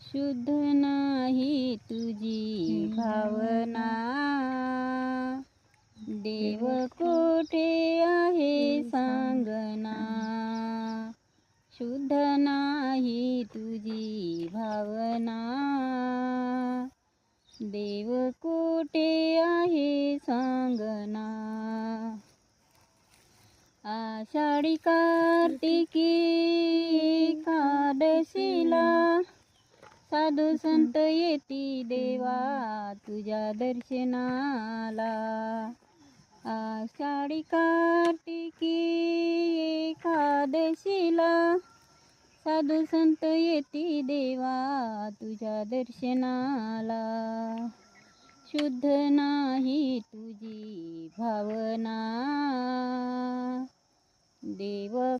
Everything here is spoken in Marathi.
शुद्ध नाही तुझी भावना, देव कोठे आहे सांगना. शुद्ध नाही तुझी भावना, देव कोठे आहे सांगना. आषाढी कार्तिकी एकादशीला साधू संत येती देवा तुझ्या दर्शनाला. आषाढी कार्तिकी एकादशीला साधू संत येती देवा तुझ्या दर्शनाला. शुद्ध नाही तुझी भावना, देव